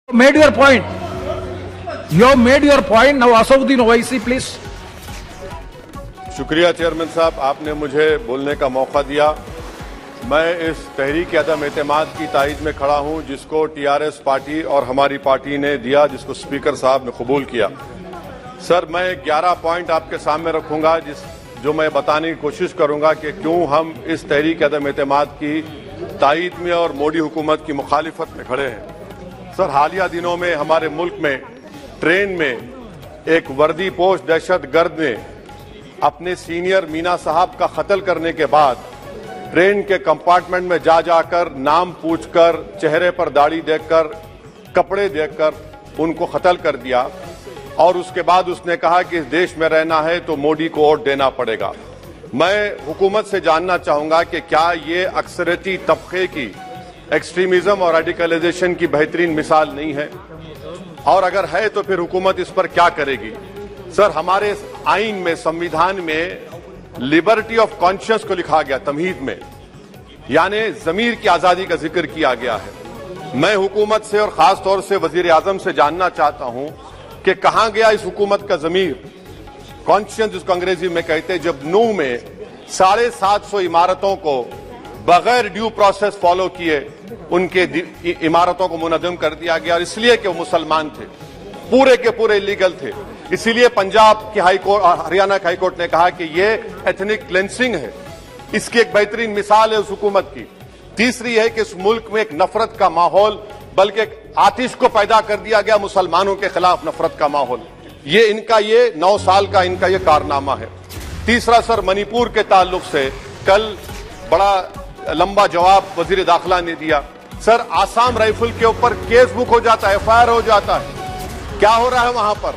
Made your point. You have made your point. Now Asauddin Owaisi, please. शुक्रिया chairman साहब, आपने मुझे बोलने का मौका दिया। मैं इस तहरीक अदम एतमाद की तायद में खड़ा हूं जिसको टीआरएस पार्टी और हमारी पार्टी ने दिया, जिसको स्पीकर साहब ने कबूल किया। सर, मैं 11 पॉइंट आपके सामने रखूंगा जो मैं बताने की कोशिश करूंगा कि क्यों हम इस तहरीक अदम एतमाद की तायद में और मोदी हुकूमत की मुखालिफत में खड़े हैं। सर, हालिया दिनों में हमारे मुल्क में ट्रेन में एक वर्दी पोश दहशतगर्द ने अपने सीनियर मीना साहब का कत्ल करने के बाद ट्रेन के कंपार्टमेंट में जाकर नाम पूछकर, चेहरे पर दाढ़ी देखकर, कपड़े देखकर उनको कत्ल कर दिया और उसके बाद उसने कहा कि इस देश में रहना है तो मोदी को वोट देना पड़ेगा। मैं हुकूमत से जानना चाहूंगा कि क्या ये अक्सरियती तबके की एक्सट्रीमिज्म और रेडिकलाइजेशन की बेहतरीन मिसाल नहीं है, और अगर है तो फिर हुकूमत इस पर क्या करेगी? सर, हमारे आइन में, संविधान में लिबर्टी ऑफ कॉन्शियस को लिखा गया, तमहीद में, यानी जमीर की आजादी का जिक्र किया गया है। मैं हुकूमत से और खास तौर से वजीर आजम से जानना चाहता हूं कि कहां गया इस हुकूमत का जमीर, कॉन्शियस जिसको अंग्रेजी में कहते हैं, जब नूह में 750 इमारतों को बगैर ड्यू प्रोसेस फॉलो किए उनके इमारतों को मुनज़्ज़म कर दिया गया, और इसलिए कि वो मुसलमान थे, पूरे के पूरे इलीगल थे। इसीलिए पंजाब की हाई कोर्ट और हरियाणा की हाई कोर्ट ने कहा कि ये एथनिक क्लेंसिंग है। इसकी एक बेहतरीन मिसाल है उस हुकूमत की। तीसरी है कि इस मुल्क में एक नफरत का माहौल, बल्कि आतिश को पैदा कर दिया गया, मुसलमानों के खिलाफ नफरत का माहौल। ये 9 साल का इनका ये कारनामा है। तीसरा सर, मणिपुर के ताल्लुक से कल बड़ा लंबा जवाब वजीर दाखिला ने दिया। सर, आसाम राइफल के ऊपर केस बुक हो जाता है, एफआईआर हो जाता है। क्या हो रहा है वहां पर?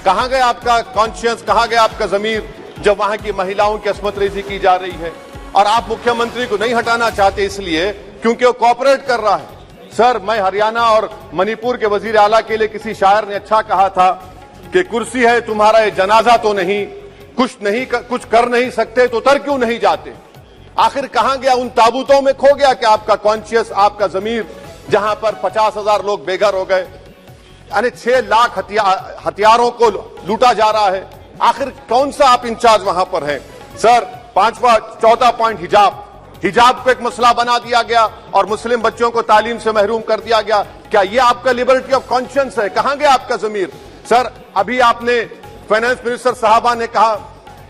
कहां गया आपका कॉन्शियस, कहां गया आपका जमीर, जब वहां की महिलाओं की अस्मत रेजी की जा रही है? और आप मुख्यमंत्री को नहीं हटाना चाहते इसलिए क्योंकि वो कोऑपरेट कर रहा है। सर, मैं हरियाणा और मणिपुर के वजीर आला के लिए किसी शायर ने अच्छा कहा था कि कुर्सी है तुम्हारा ये जनाजा तो नहीं, कुछ कर नहीं सकते तो उतर क्यों नहीं जाते? आखिर कहां गया? उन ताबूतों में खो गया कि आपका कॉन्शियस, आपका जमीर, जहां पर 50,000 लोग बेघर हो गए, यानी 6 लाख हथियारों को लूटा जा रहा है। आखिर कौन सा आप इंचार्ज वहां पर हैं? सर, चौथा पॉइंट, हिजाब को एक मसला बना दिया गया और मुस्लिम बच्चों को तालीम से महरूम कर दिया गया। क्या ये आपका लिबर्टी ऑफ कॉन्शियस है? कहां गया आपका जमीर? सर, अभी आपने फाइनेंस मिनिस्टर साहबा ने कहा,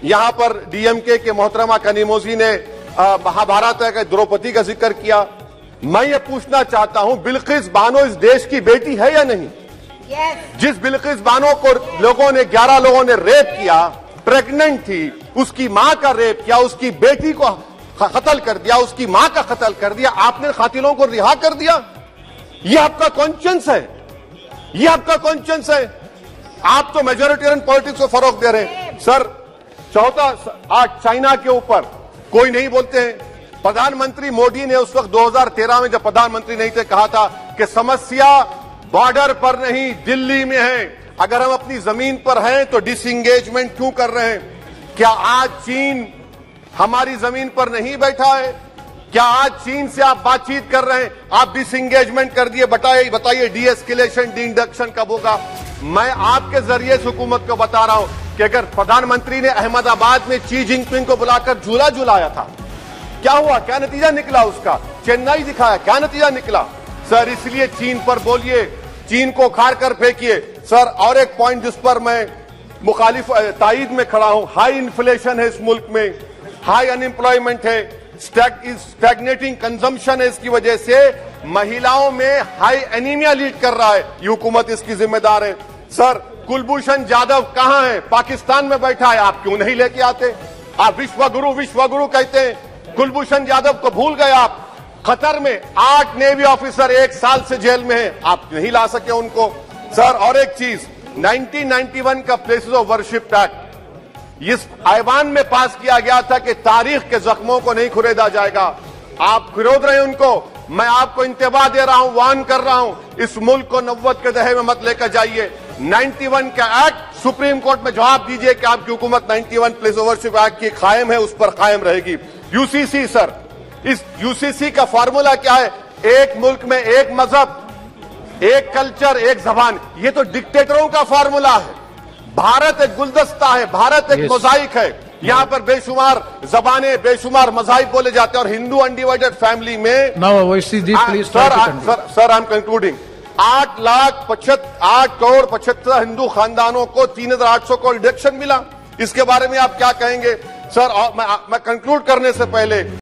यहां पर डीएमके के मोहतरमा कनीमोजी ने महाभारत का द्रौपदी का जिक्र किया। मैं ये पूछना चाहता हूं, बिल्किस बानो इस देश की बेटी है या नहीं? जिस बिल्किस बानो को 11 लोगों ने रेप किया, प्रेग्नेंट थी, उसकी मां का रेप किया, उसकी बेटी को कत्ल कर दिया, उसकी मां का कत्ल कर दिया, आपने कातिलों को रिहा कर दिया। ये आपका कॉन्शियस है? ये आपका कॉन्शियस है? आप तो मेजोरिटेरियन पॉलिटिक्स को फरोग दे रहे हैं। सर, चौथा, आज चाइना के ऊपर कोई नहीं बोलते हैं। प्रधानमंत्री मोदी ने उस वक्त 2013 में, जब प्रधानमंत्री नहीं थे, कहा था कि समस्या बॉर्डर पर नहीं, दिल्ली में है। अगर हम अपनी जमीन पर हैं तो डिसएंगेजमेंट क्यों कर रहे हैं? क्या आज चीन हमारी जमीन पर नहीं बैठा है? क्या आज चीन से आप बातचीत कर रहे हैं? आप डिसएंगेजमेंट कर दिए। बताइए डीएस्केलेशन, डी-इंडक्शन कब होगा? मैं आपके जरिए से हुकूमत को बता रहा हूं कि अगर प्रधानमंत्री ने अहमदाबाद में शी जिनपिंग को बुलाकर झूला झुलाया था, क्या हुआ? क्या नतीजा निकला उसका? चेन्नई दिखाया, क्या नतीजा निकला? सर, इसलिए चीन पर बोलिए, चीन को उखाड़ कर फेंकिए। सर, और एक पॉइंट जिस पर मैं मुखालिफ तायद में खड़ा हूं, हाई इन्फ्लेशन है इस मुल्क में, हाई अनएम्प्लॉयमेंट है, स्टैग्नेटिंग कंजम्पशन है। इसकी वजह से महिलाओं में हाई एनीमिया लीड कर रहा है। ये हुकूमत इसकी जिम्मेदार है। सर, कुलभूषण जाधव कहां है? पाकिस्तान में बैठा है, आप क्यों नहीं लेके आते? आप विश्वगुरु कहते हैं, कुलभूषण यादव को भूल गए आप। कतर में 8 नेवी ऑफिसर 1 साल से जेल में हैं, आप नहीं ला सके उनको। सर, और एक चीज, 1991 का प्लेसेस ऑफ वर्शिप एक्ट इस ऐवान में पास किया गया था कि तारीख के जख्मों को नहीं खुरेदा जाएगा। आप खिरोद रहे हैं उनको। मैं आपको इंतबाह दे रहा हूं, वार्न कर रहा हूं, इस मुल्क को 90 के दहे में मत लेकर जाइए। 91 का एक्ट सुप्रीम कोर्ट में जवाब दीजिए कि आपकी हुकूमत 91 प्लेस ओवरशिप एक्ट की कायम है, उस पर कायम रहेगी। यूसीसी, सर, इस यूसीसी का फॉर्मूला क्या है? एक मुल्क में एक मजहब, एक कल्चर, एक जबान, ये तो डिक्टेटरों का फार्मूला है। भारत एक गुलदस्ता है, भारत एक मोजाइक है। यहाँ पर बेशुमार जबानें, बेशुमार मज़ाहिब बोले जाते हैं और हिंदू अनडिवाइडेड फैमिली में sir I am concluding 8 crore 75 Hindu खानदानों को 3800 करोड़ डिडक्शन मिला। इसके बारे में आप क्या कहेंगे सर? मैं कंक्लूड करने से पहले